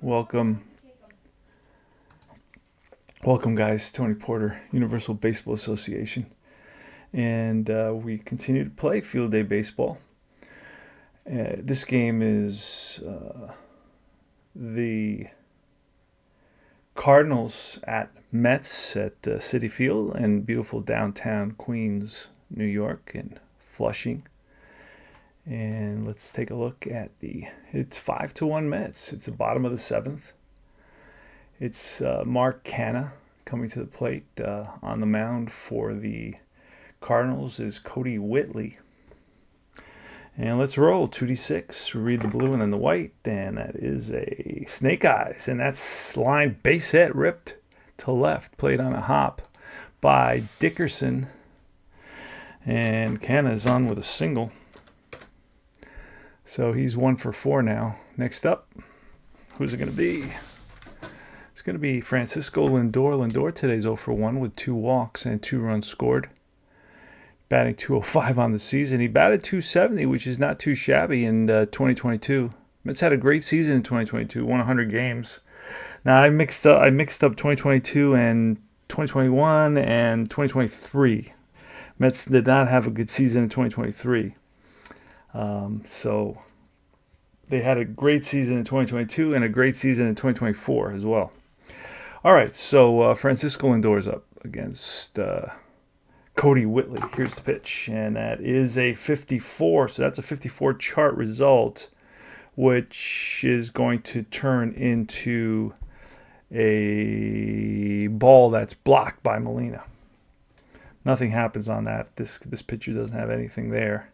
Welcome, welcome, guys. Tony Porter, Universal Baseball Association, and we continue to play field day baseball. This game is the Cardinals at Mets at Citi Field in beautiful downtown Queens, New York, and Flushing. And let's take a look at it's 5-1 Mets. It's the bottom of the seventh. It's Mark Canha coming to the plate. On the mound for the Cardinals is Cody Whitley. And let's roll 2d6. Read the blue and then the white. And that is a snake eyes. And that's line base hit ripped to left. Played on a hop by Dickerson. And Canha is on with a single. So he's 1 for 4 now. Next up, who's it going to be? It's going to be Francisco Lindor. Lindor today's 0 for 1 with 2 walks and 2 runs scored. Batting .205 on the season. He batted .270, which is not too shabby in 2022. Mets had a great season in 2022, won 100 games. Now I mixed up 2022 and 2021 and 2023. Mets did not have a good season in 2023. So they had a great season in 2022 and a great season in 2024 as well. All right, so Francisco Lindor's up against Cody Whitley. Here's the pitch, and that is a 54. So that's a 54 chart result, which is going to turn into a ball that's blocked by Molina. Nothing happens on that. This pitcher doesn't have anything there.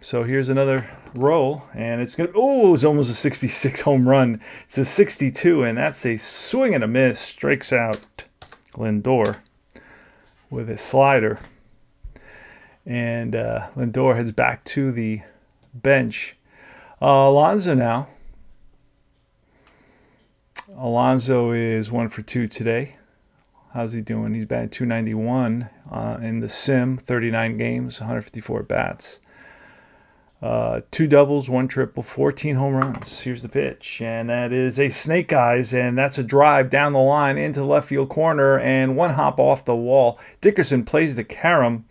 So here's another roll, and it's almost a 66 home run. It's a 62, and that's a swing and a miss. Strikes out Lindor with a slider, and Lindor heads back to the bench. Alonso now. Alonso is 1 for 2 today. How's he doing? He's batting .291 in the sim, 39 games, 154 bats. 2 doubles, 1 triple, 14 home runs. Here's the pitch, and that is a snake eyes, and that's a drive down the line into the left field corner, and 1 hop off the wall. Dickerson plays the carom.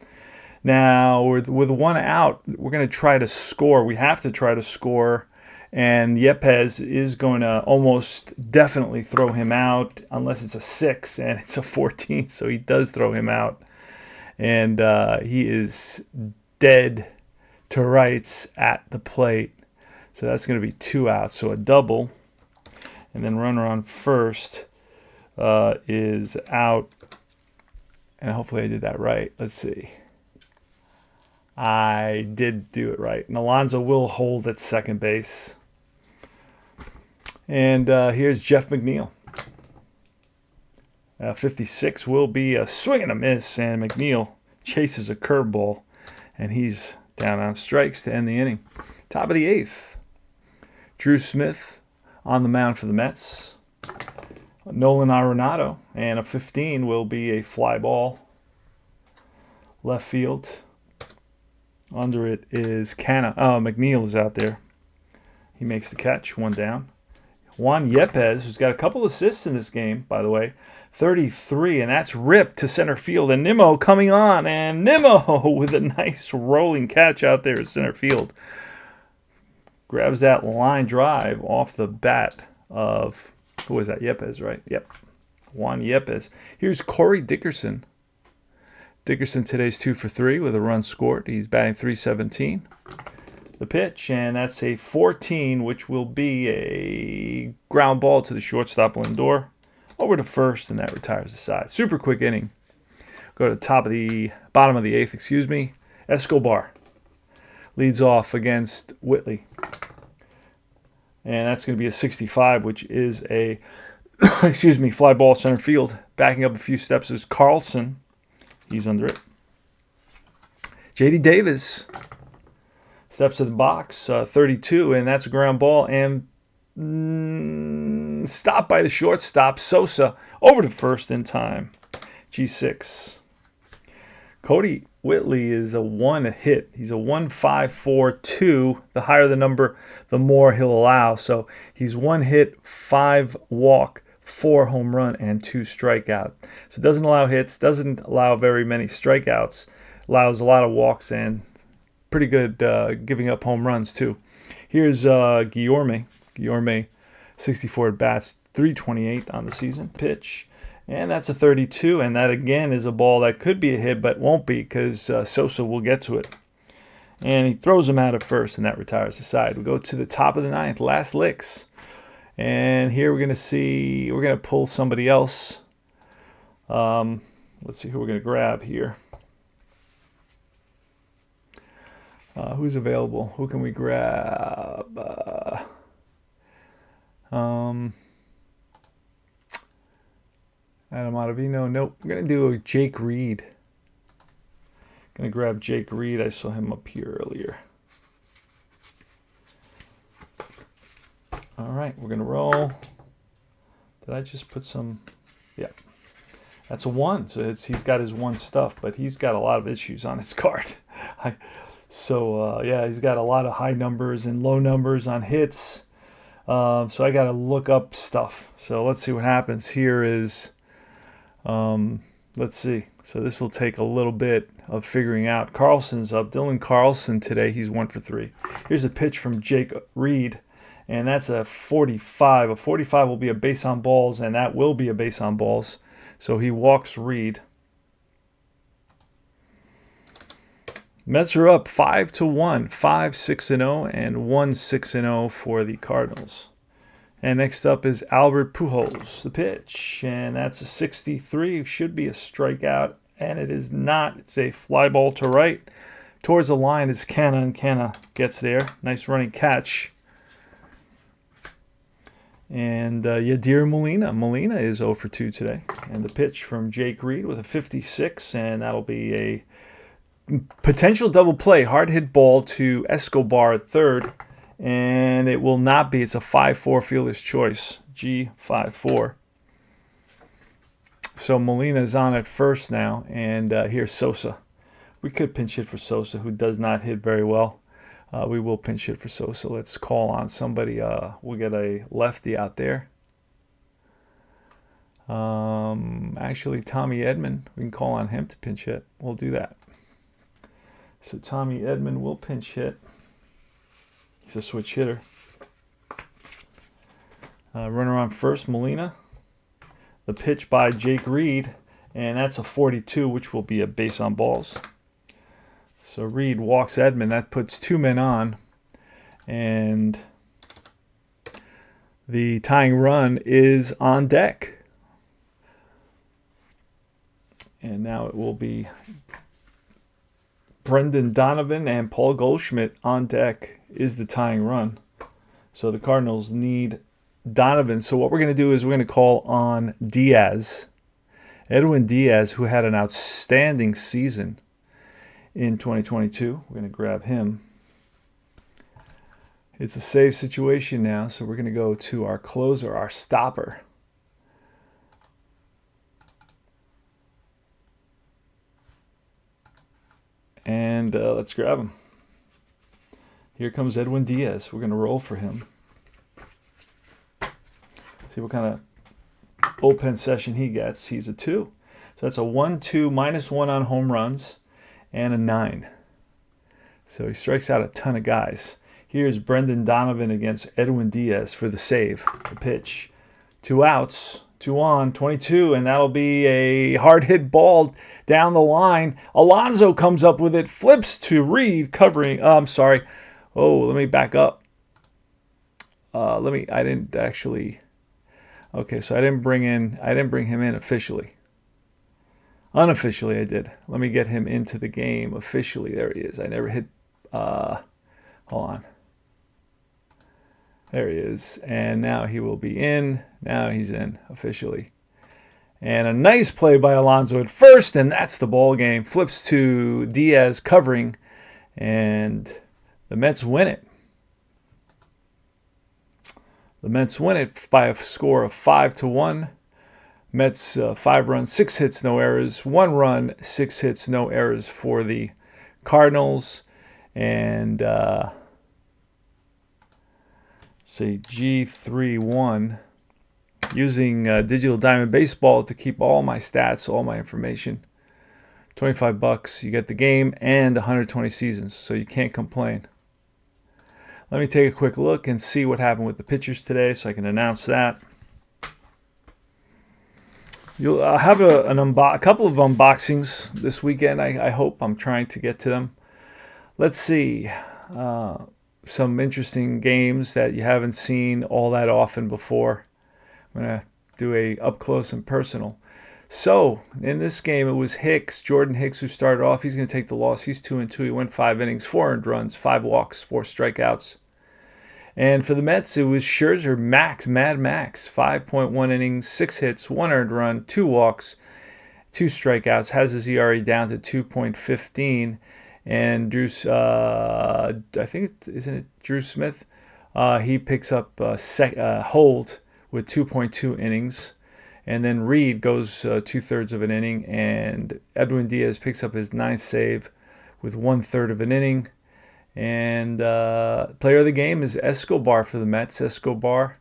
Now, with 1 out, we're going to try to score. We have to try to score, and Yepez is going to almost definitely throw him out, unless it's a 6, and it's a 14, so he does throw him out. And he is dead to rights at the plate. So that's going to be 2 outs. So a double. And then runner on first is out. And hopefully I did that right. Let's see. I did do it right. And Alonso will hold at second base. And here's Jeff McNeil. 56 will be a swing and a miss. And McNeil chases a curveball. And he's down on strikes to end the inning. Top of the 8th. Drew Smith on the mound for the Mets. Nolan Arenado. And a 15 will be a fly ball. Left field. Under it is Canha. Oh, McNeil is out there. He makes the catch. 1 down. Juan Yepez, who's got a couple assists in this game, by the way. 33, and that's ripped to center field. And Nimmo coming on, and Nimmo with a nice rolling catch out there at center field. Grabs that line drive off the bat of, who was that? Yepez, right? Yep. Juan Yepez. Here's Corey Dickerson. Dickerson today's 2 for 3 with a run scored. He's batting .317. The pitch, and that's a 14, which will be a ground ball to the shortstop Lindor. Over to first, and that retires the side. Super quick inning. Go to the bottom of the 8th, Escobar leads off against Whitley. And that's going to be a 65, which is a, fly ball center field. Backing up a few steps is Carlson. He's under it. J.D. Davis steps to the box, 32, and that's a ground ball. And stopped by the shortstop, Sosa, over to first in time. G6. Cody Whitley is a 1 hit. He's a 1-5-4-2. The higher the number, the more he'll allow. So he's 1 hit, 5 walk, 4 home run, and 2 strikeout. So it doesn't allow hits, doesn't allow very many strikeouts, allows a lot of walks, and pretty good giving up home runs too. Here's Guillorme. Guillorme, 64 at bats, 328 on the season. Pitch. And that's a 32, and that again is a ball that could be a hit but won't be because Sosa will get to it. And he throws him out at first, and that retires the side. We go to the top of the ninth, last licks. And here we're going to pull somebody else. Let's see who we're going to grab here. Who's available? Who can we grab? Adam Ottavino. Nope. We're going to do a Jake Reed. Going to grab Jake Reed. I saw him up here earlier. All right. We're going to roll. Did I just put some? Yeah. That's a 1. So he's got his 1 stuff, but he's got a lot of issues on his card. Yeah, he's got a lot of high numbers and low numbers on hits. So I got to look up stuff. So let's see what happens. Here is... let's see. So this will take a little bit of figuring out. Carlson's up. Dylan Carlson today. He's 1 for 3. Here's a pitch from Jake Reed, and that's a 45. A 45 will be a base on balls, and that will be a base on balls. So he walks Reed. Mets are up 5-1, 5-6-0, and 1-6-0 for the Cardinals. And next up is Albert Pujols, the pitch. And that's a 63. Should be a strikeout, and it is not. It's a fly ball to right. Towards the line is Canna, and Canna gets there. Nice running catch. And Yadier Molina. Molina is 0 for 2 today. And the pitch from Jake Reed with a 56, and that'll be a potential double play. Hard hit ball to Escobar at third. And it will not be. It's a 5-4 fielder's choice. G5-4. So Molina's on at first now. And here's Sosa. We could pinch hit for Sosa, who does not hit very well. We will pinch hit for Sosa. Let's call on somebody. We'll get a lefty out there. Actually, Tommy Edman. We can call on him to pinch hit. We'll do that. So Tommy Edman will pinch hit. He's a switch hitter. Runner on first, Molina. The pitch by Jake Reed, and that's a 42, which will be a base on balls. So Reed walks Edman. That puts 2 men on, and the tying run is on deck. And now it will be Brendan Donovan and Paul Goldschmidt on deck is the tying run. So the Cardinals need Donovan. So what we're going to do is we're going to call on Diaz. Edwin Diaz, who had an outstanding season in 2022. We're going to grab him. It's a save situation now, so we're going to go to our closer, our stopper. And let's grab him. Here comes Edwin Diaz. We're going to roll for him. See what kind of bullpen session he gets. He's a 2. So that's a 1-2, -1 on home runs, and a 9. So he strikes out a ton of guys. Here's Brendan Donovan against Edwin Diaz for the save. The pitch. 2 outs. 2 on, 22, and that'll be a hard hit ball down the line. Alonso comes up with it, flips to Reed, covering. I'm sorry. Oh, let me back up. I didn't actually. Okay, so I didn't bring him in officially. Unofficially, I did. Let me get him into the game officially. There he is. I never hit. Hold on. There he is. And now he will be in. Now he's in officially. And a nice play by Alonso at first, and that's the ball game. Flips to Diaz covering, and the Mets win it. The Mets win it by a score of 5-1. Mets 5 runs, 6 hits, no errors. 1 run, 6 hits, no errors for the Cardinals. And say G31, using Digital Diamond Baseball to keep all my stats, all my information. $25, you get the game and 120 seasons, so you can't complain. Let me take a quick look and see what happened with the pitchers today so I can announce that. You'll have a couple of unboxings this weekend. I hope. I'm trying to get to them. Let's see. Some interesting games that you haven't seen all that often before. I'm going to do a up close and personal. So, in this game, it was Jordan Hicks, who started off. He's going to take the loss. He's 2-2. He went 5 innings, 4 earned runs, 5 walks, 4 strikeouts. And for the Mets, it was Scherzer, Mad Max, 5.1 innings, 6 hits, 1 earned run, 2 walks, 2 strikeouts. Has his ERA down to 2.15. And Drew, I think isn't it Drew Smith? He picks up Holt with 2.2 innings. And then Reed goes 2/3 of an inning, and Edwin Diaz picks up his 9th save with 1/3 of an inning. And player of the game is Escobar for the Mets. Escobar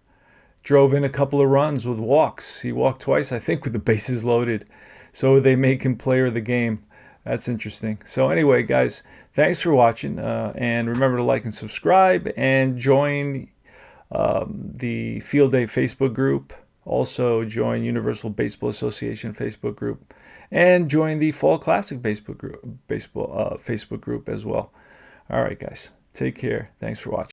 drove in a couple of runs with walks. He walked twice, I think, with the bases loaded. So they make him player of the game. That's interesting. So anyway, guys, thanks for watching. And remember to like and subscribe and join the Field Day Facebook group. Also join Universal Baseball Association Facebook group, and join the Fall Classic Facebook group as well. All right, guys, take care. Thanks for watching.